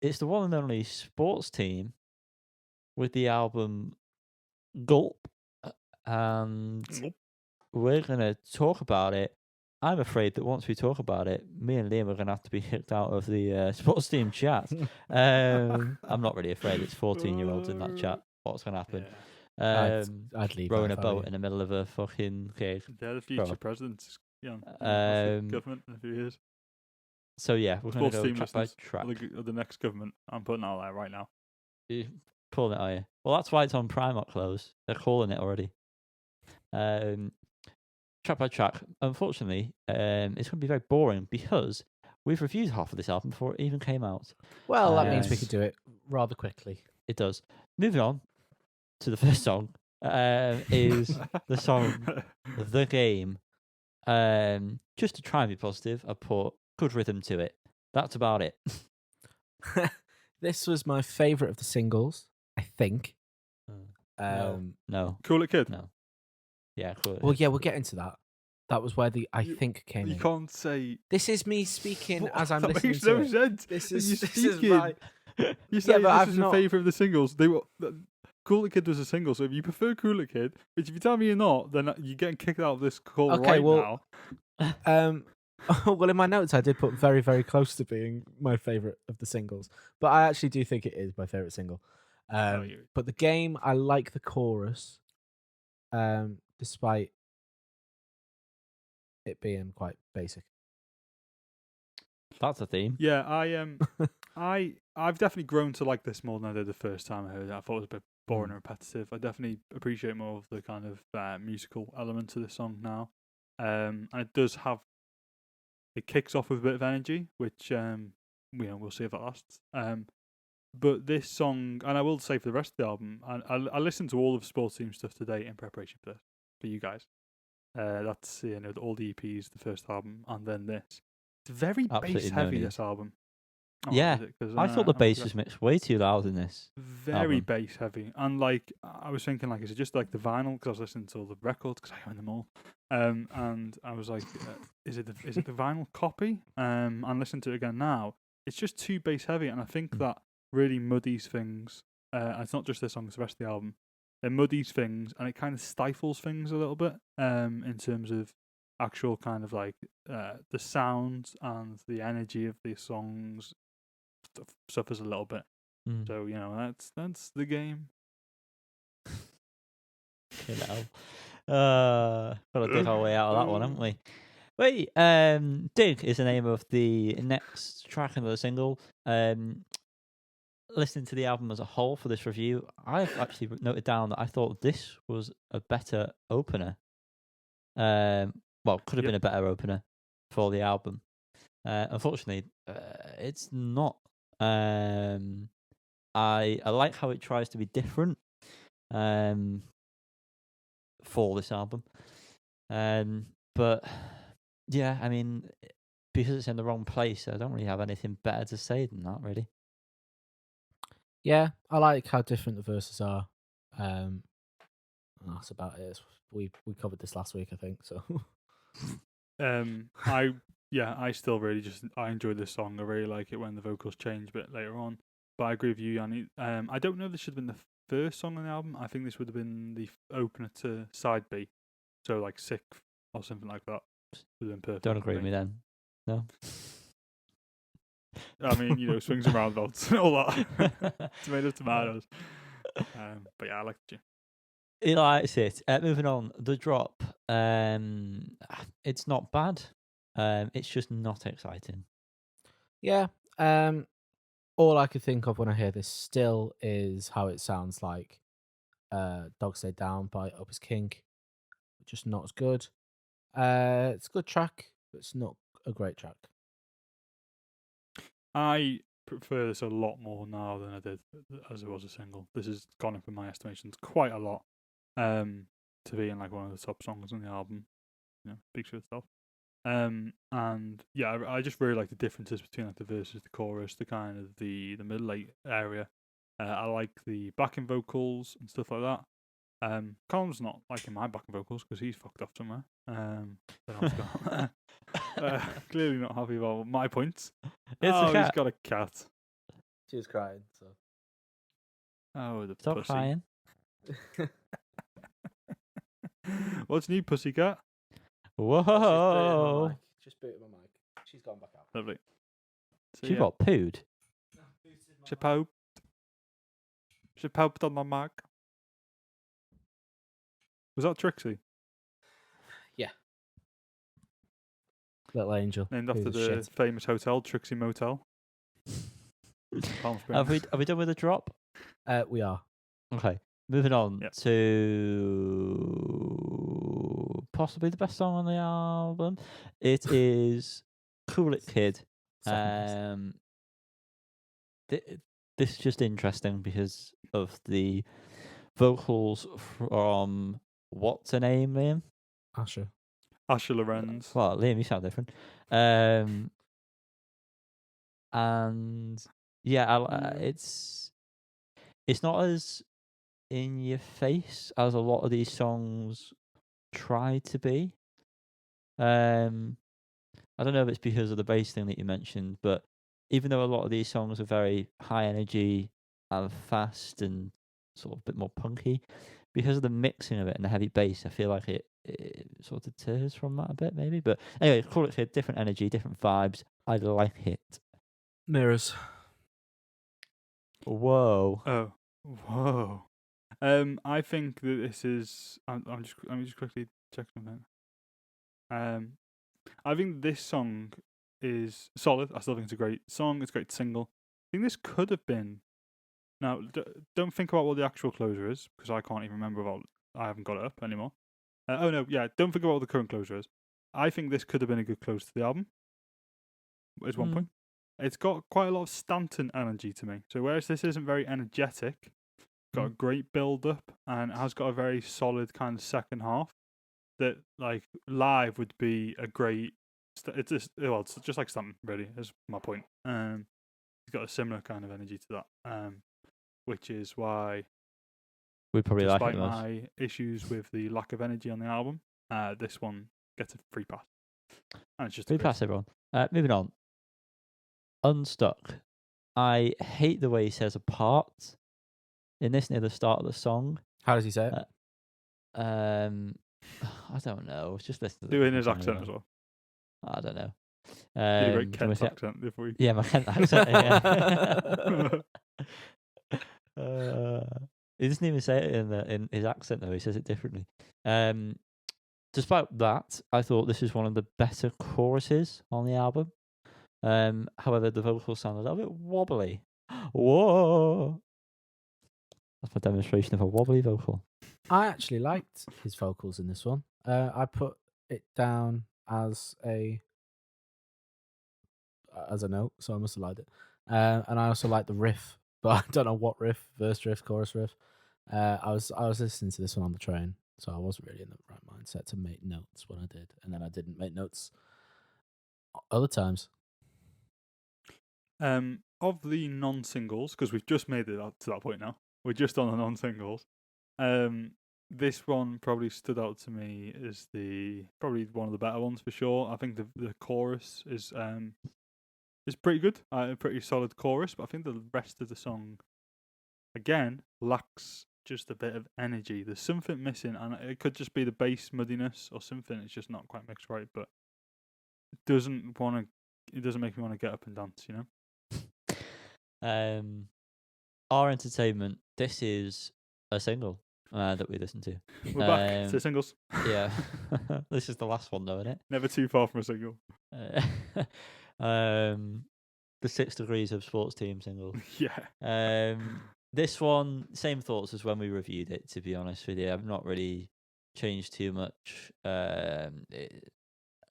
it's the one and only sports team with the album Gulp, and Nope. we're gonna talk about it. I'm afraid that once we talk about it, me and Liam are gonna have to be kicked out of the sports team chat. I'm not really afraid. It's 14-year-olds in that chat. What's gonna happen? I'd leave Rowing that a if I were boat you. in the middle of a fucking cave. They're the Grow future up. presidents. Yeah, of the Um, government in a few years. So yeah, we're gonna Sports go team track by listeners track. of the next government. I'm putting out there right now. You pulling it, are you? Well, that's why it's on Primark clothes. They're calling it already. Track by track. Unfortunately, it's going to be very boring because we've reviewed half of this album before it even came out. Well, that that means we means could do it rather quickly. It does. Moving on to the first song, is the song "The Game." Just to try and be positive, I put good rhythm to it. That's about it. This was my favourite of the singles, I think. No. Cool It Kid. No. Yeah, cool. Well, yeah, we'll get into that. That was where the I think came in. You can't say. This is me speaking as I'm That listening makes to no it. sense. This You is speaking. my... You say but this I've is not- your favourite of the singles. Cool It Kid was a single, so if you prefer Cool It Kid, which if you tell me you're not, then you're getting kicked out of this call now. Well, in my notes, I did put very, very close to being my favourite of the singles, but I actually do think it is my favourite single. But The Game, I like the chorus, despite it being quite basic. That's a theme. Yeah, I've definitely grown to like this more than I did the first time I heard it. I thought it was a bit boring and repetitive. I definitely appreciate more of the kind of musical element to this song now. And it does have, it kicks off with a bit of energy, which we'll see if it lasts. But this song, and I will say for the rest of the album, I listened to all of Sports Team stuff today in preparation for this, for you guys. That's all the EPs, the first album, and then this. It's very bass heavy, this album. Oh, yeah, is it? 'Cause, I thought the bass was mixed way too loud in this. Very bass heavy, and like I was thinking, like, is it just like the vinyl? Because I was listening to all the records because I own them all, and I was like, is it the vinyl copy? And listening to it again now, it's just too bass heavy, and I think that really muddies things. And it's not just this song; it's the rest of the album. It muddies things, and it kind of stifles things a little bit. In terms of actual kind of like the sounds and the energy of these songs suffers a little bit. So that's The Game. Gotta dig our way out of that one, haven't we? Wait, Dig is the name of the next track and the single. Listening to the album as a whole for this review, I've actually noted down that I thought this was a better opener. Well, could have been a better opener for the album. Unfortunately, it's not. I like how it tries to be different for this album. But yeah, I mean, because it's in the wrong place, I don't really have anything better to say than that, really. Yeah, I like how different the verses are. That's about it. We covered this last week, I think. So, I still really I enjoy this song. I really like it when the vocals change a bit later on. But I agree with you, Yanni. I don't know if this should have been the first song on the album. I think this would have been the opener to side B, so like Sick or something like that. Would have been perfect. Don't agree with me then. No. I mean, swings and roundabouts and all that. Tomatoes. But yeah, I like it. He likes it. Moving on, The Drop. It's not bad. It's just not exciting. Yeah. All I could think of when I hear this still is how it sounds like Dog Stay Down by Opus King. Just not as good. It's a good track, but it's not a great track. I prefer this a lot more now than I did as it was a single. This has gone up in my estimations quite a lot to be in like one of the top songs on the album. Speaks for itself. And yeah, I just really like the differences between like the verses, the chorus, the kind of the middle eight area. I like the backing vocals and stuff like that. Colin's not liking my backing vocals because he's fucked off somewhere. Clearly not happy about my points. It's a cat. He's got a cat. She was crying. So. Oh, the Stop pussy. crying. What's new, pussycat? Whoa. Just booted my mic. She's gone back out. Lovely. So, She got pooed. She pooped. She pooped on my mic. Was that Trixie? Little angel. Named after who's the shit. famous hotel, Trixie Motel. Palm Have we Springs. done with the drop? We are. Okay. Moving on Yep. to possibly the best song on the album. It is Cool It Kid. Second place. This is just interesting because of the vocals from what's her name, Liam? Asher. Asher Lorenz. Well, Liam, you sound different. And yeah, it's not as in your face as a lot of these songs try to be. I don't know if it's because of the bass thing that you mentioned, but even though a lot of these songs are very high energy and fast and sort of a bit more punky, because of the mixing of it and the heavy bass, I feel like it sort of deters from that a bit, maybe. But anyway, Call It Kid, different energy, different vibes. I like it. Mirrors. Whoa. Oh, whoa. I think that this is. Let me just quickly check something. I think this song is solid. I still think it's a great song. It's a great single. I think this could have been. Now, don't think about what the actual closure is because I can't even remember about. I haven't got it up anymore. Oh no, yeah. Don't think about what the current closure is. I think this could have been a good close to the album. Is one point. It's got quite a lot of Stanton energy to me. So whereas this isn't very energetic, got a great build up and has got a very solid kind of second half that like live would be a great it's just like Stanton really is my point. It's got a similar kind of energy to that, which is why We'd probably like despite it the most. my issues with the lack of energy on the album, this one gets a free pass and it's just Free pass, everyone. Moving on. Unstuck. I hate the way he says apart in this near the start of the song. How does he say it? I don't know. Just listen to the doing his fucking accent song, as well. I don't know. Did a great do you Kent want me to- accent before we Yeah, my Kent accent. He doesn't even say it in his accent though. He says it differently. Despite that, I thought this is one of the better choruses on the album. However, the vocals sound a little bit wobbly. Whoa! That's my demonstration of a wobbly vocal. I actually liked his vocals in this one. I put it down as a note, so I must have liked it. And I also like the riff, but I don't know what riff, verse riff, chorus riff. I was listening to this one on the train, so I wasn't really in the right mindset to make notes when I did, and then I didn't make notes other times. Of the non-singles, because we've just made it up to that point now. We're just on the non-singles. This one probably stood out to me as probably one of the better ones for sure. I think the chorus is pretty good, a pretty solid chorus, but I think the rest of the song again lacks just a bit of energy. There's something missing, and it could just be the bass muddiness or something. It's just not quite mixed right, but it doesn't make me want to get up and dance, you know. Our Entertainment. This is a single that we listened to. We're back to singles. Yeah, this is the last one though, isn't it? Never too far from a single. The 6 Degrees of Sports Team single. Yeah. This one, same thoughts as when we reviewed it. To be honest with you, I've not really changed too much.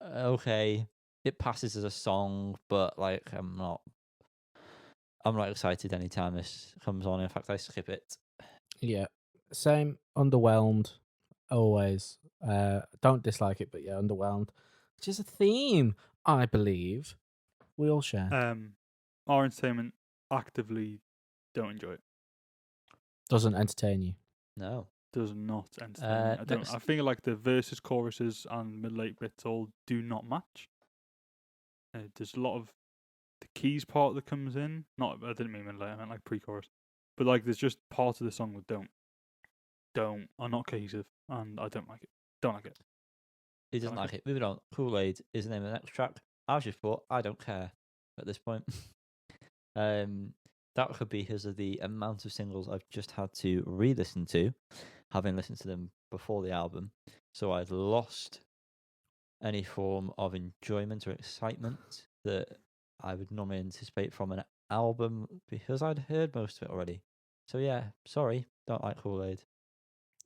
Okay, it passes as a song, but like I'm not excited anytime this comes on. In fact, I skip it. Yeah, same. Underwhelmed, always. Don't dislike it, but yeah, underwhelmed, which is a theme I believe we all share. Our Entertainment actively don't enjoy it. Doesn't entertain you. No, does not entertain me. I feel like the verses, choruses, and mid-late bits all do not match. There's a lot of the keys part that comes in. Not, I didn't mean middle. I meant like pre-chorus. But like, there's just parts of the song that are not cohesive, and I don't like it. Don't like it. He doesn't like it. Moving on. Kool-Aid is the name of the next track. I've just thought, I don't care at this point. That could be because of the amount of singles I've just had to re-listen to, having listened to them before the album. So I'd lost any form of enjoyment or excitement that I would normally anticipate from an album because I'd heard most of it already. So yeah, sorry, don't like Kool-Aid.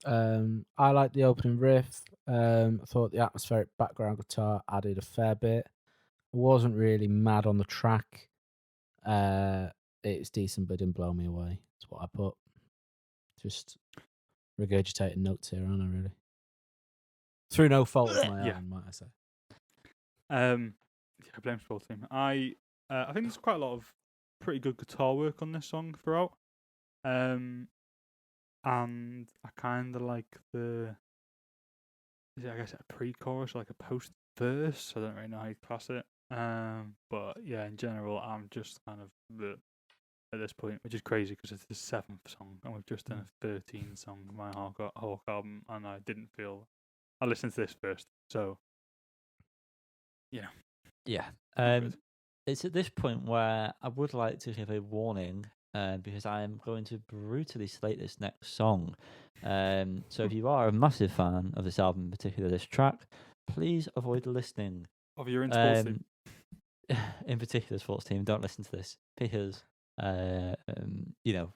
I like the opening riff. I thought the atmospheric background guitar added a fair bit. I wasn't really mad on the track. It's decent, but didn't blow me away. That's what I put. Just regurgitating notes here, aren't I? Really, through no fault of my own, might I say? Yeah, blame Sports Team. I think there's quite a lot of pretty good guitar work on this song throughout. And I kind of like I guess a pre-chorus or like a post-verse. I don't really know how you class it. But yeah, in general, I'm just kind of at this point, which is crazy because it's the 7th song, and we've just done a 13-song My Hawk album, and I didn't feel. I listened to this first, so yeah. Yeah. Not good. It's at this point where I would like to give a warning because I am going to brutally slate this next song. So if you are a massive fan of this album, in particular this track, please avoid listening. Of your in Sports Team. In particular, Sports Team, don't listen to this because, I don't know,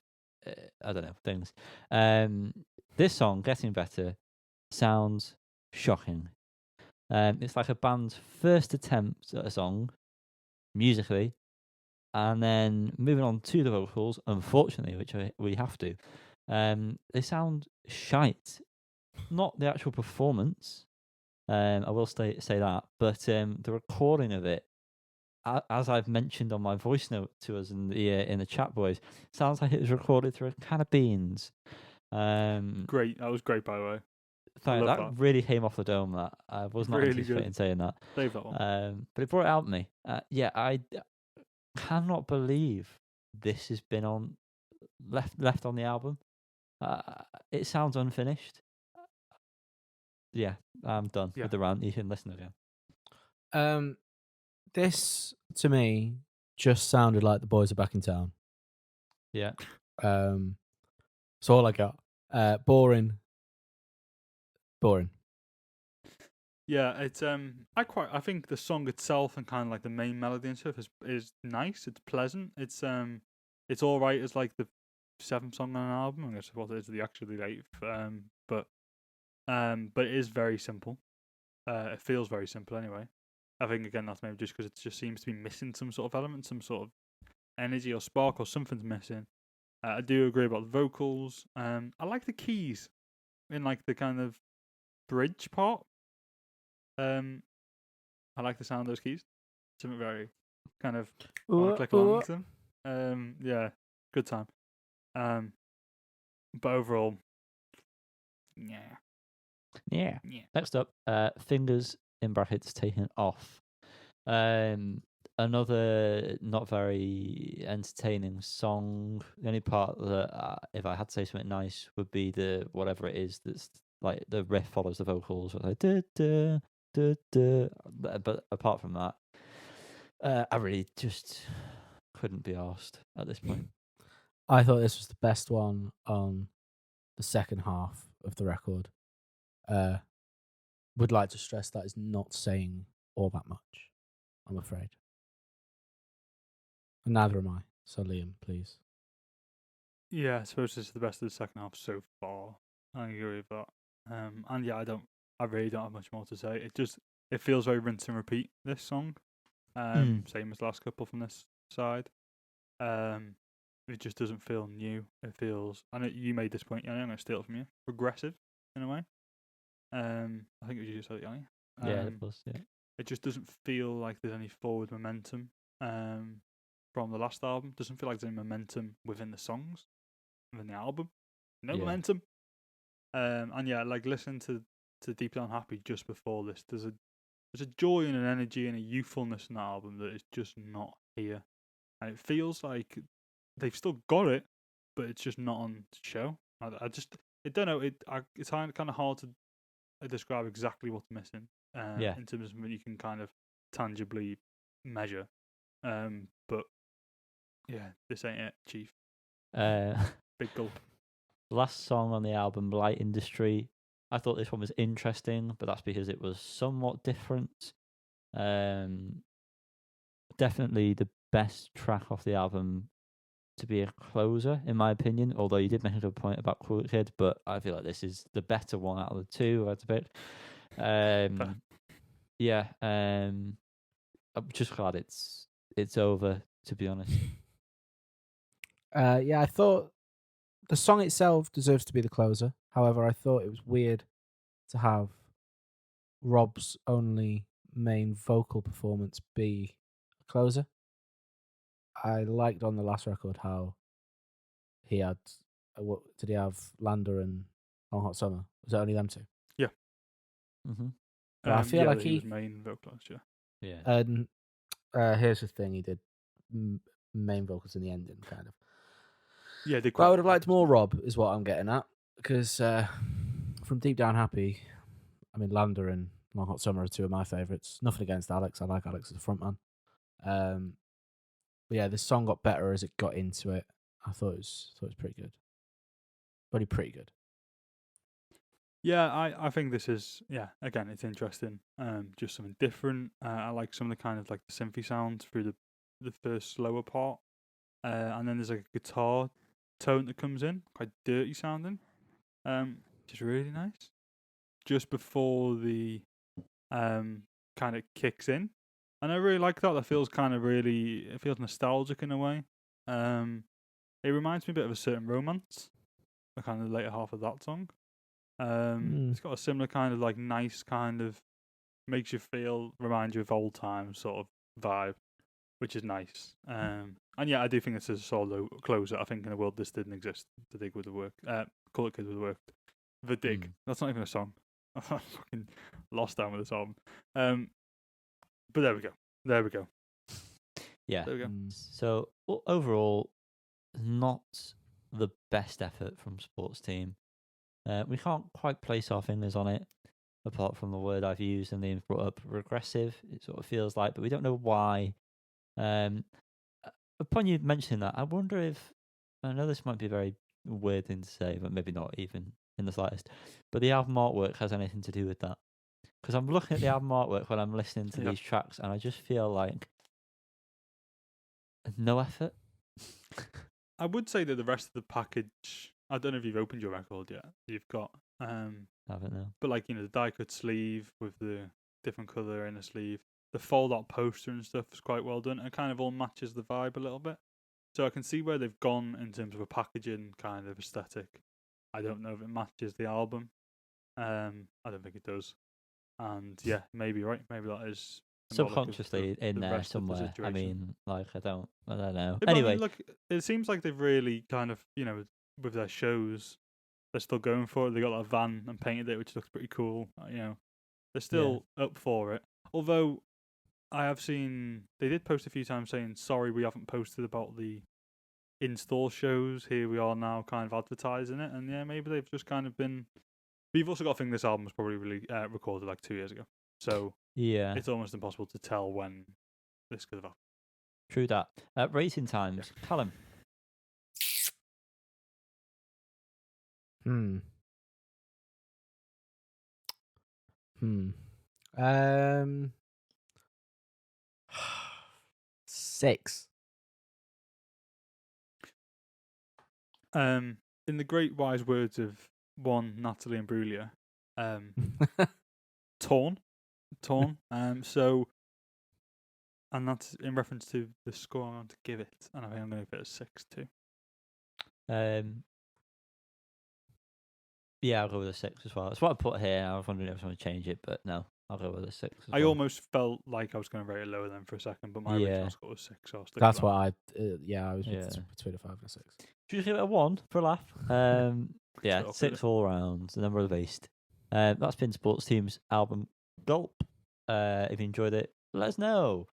things. This song, Getting Better, sounds shocking. It's like a band's first attempt at a song, musically, and then moving on to the vocals, unfortunately, which we have to. They sound shite. Not the actual performance, I will say that, but the recording of it, as I've mentioned on my voice note to us in the chat, boys, sounds like it was recorded through a can of beans. Great, that was great, by the way. That really came off the dome. That I was not Really anticipating good. saying that. Save that one. But it brought it out of me. I cannot believe this has been left on the album. It sounds unfinished. Yeah, I'm done with the rant. You can listen again. This to me just sounded like the boys are back in town. Yeah. That's all I got. Boring. Yeah, it's I think the song itself and kind of like the main melody and stuff is nice. It's pleasant. It's all right as like the 7th song on an album. I guess what it is the 8th. But it is very simple. It feels very simple anyway. I think again that's maybe just because it just seems to be missing some sort of element, some sort of energy or spark or something's missing. I do agree about the vocals. I like the keys in like the kind of bridge part. I like the sound of those keys. Something very kind of want to click along to them. Yeah, good time. But overall, Yeah. Next up, Fingers in brackets taken off. Another not very entertaining song. The only part that, if I had to say something nice, would be the whatever it is that's like the riff follows the vocals. Like da, da, da, da. But apart from that, I really just couldn't be arsed at this point. I thought this was the best one on the second half of the record. Would like to stress that is not saying all that much, I'm afraid. And neither am I. So Liam, please. Yeah, I suppose this is the best of the second half so far. I agree with that. And yeah, I really don't have much more to say. It feels very rinse and repeat, this song. Same as the last couple from this side. It just doesn't feel new. It feels, and you made this point, Yanni, I'm going to steal it from you, progressive in a way. I think it was you who said it, Yanni. Yeah, it was, yeah. It just doesn't feel like there's any forward momentum from the last album. Doesn't feel like there's any momentum within the songs, within the album. No momentum. And yeah, like listening to Deeply Unhappy just before this, there's a joy and an energy and a youthfulness in that album that is just not here and it feels like they've still got it, but it's just not on show. I don't know. It's kind of hard to describe exactly what's missing. Yeah. In terms of something you can kind of tangibly measure. But yeah, this ain't it, Chief. Big gulp. Last song on the album, Light Industry. I thought this one was interesting, but that's because it was somewhat different. Definitely the best track off the album to be a closer, in my opinion. Although you did make a good point about Cool Kid, but I feel like this is the better one out of the two. I'd pick. Yeah. I'm just glad it's over. To be honest. Yeah, I thought the song itself deserves to be the closer. However, I thought it was weird to have Rob's only main vocal performance be a closer. I liked on the last record how he had. What did he have? Lander and Long Hot Summer. Was it only them two? Yeah. Mm-hmm. But I feel like he was main vocalist. Yeah. Yeah. And here's the thing: he did main vocals in the ending, kind of. Yeah, but I would have liked more Rob, is what I'm getting at, because from Deep Down Happy, I mean Lander and Long Hot Summer are two of my favourites. Nothing against Alex; I like Alex as a frontman. But yeah, this song got better as it got into it. I thought it was pretty good, pretty good. Yeah, I think this is again it's interesting. Just something different. I like some of the kind of like the synthy sounds through the first slower part, and then there's like a guitar tone that comes in, quite dirty sounding, which is really nice. Just before the kind of kicks in, and I really like that. That feels it feels nostalgic in a way. It reminds me a bit of a certain romance, the kind of later half of that song. It's got a similar kind of like nice kind of makes you remind you of old times sort of vibe, which is nice. And yeah, I do think this is a solo closer. I think in a world this didn't exist, The Dig would have worked. Call It Kid would have worked. The Dig. That's not even a song. I'm fucking lost down with this album. But there we go. Yeah. There we go. So overall, not the best effort from Sports Team. We can't quite place our fingers on it, apart from the word I've used and Liam's brought up, regressive. It sort of feels like, but we don't know why. Upon you mentioning that, I wonder if, I know this might be a very weird thing to say, but maybe not even in the slightest, but the album artwork has anything to do with that. Because I'm looking at the album artwork when I'm listening to these tracks, and I just feel like no effort. I would say that the rest of the package, I don't know if you've opened your record yet. You've got, I haven't know. But like, the die cut sleeve with the different colour in the sleeve, the fold out poster and stuff is quite well done. It kind of all matches the vibe a little bit. So I can see where they've gone in terms of a packaging kind of aesthetic. I don't know if it matches the album. I don't think it does. And yeah, maybe right. Maybe that is subconsciously in there somewhere. I mean, like I don't know. Yeah, anyway, I mean, look, it seems like they've really kind of, with their shows, they're still going for it. They got that van and painted it, which looks pretty cool. They're still up for it. Although I have seen they did post a few times saying, "Sorry, we haven't posted about the in-store shows. Here we are now, kind of advertising it." And yeah, maybe they've just kind of been. But you've also got to think this album was probably really recorded like 2 years ago, so yeah, it's almost impossible to tell when this could have happened. True that. Racing times, Callum. Six. In the great wise words of one Natalie Imbruglia, torn. So, and that's in reference to the score I'm going to give it, and I think I'm going to give it a 6 too. Yeah, I'll go with a 6 as well. That's what I put here. I was wondering if I was going to change it, but no, I'll go with a 6. I almost felt like I was going to rate it lower than for a second, but my original score was 6. So that's what I. I was between a 5 and a 6. Should we give it a 1 for a laugh? Yeah, 6 all round. The number of the beast. That's been Sports Team's album Gulp. If you enjoyed it, let us know.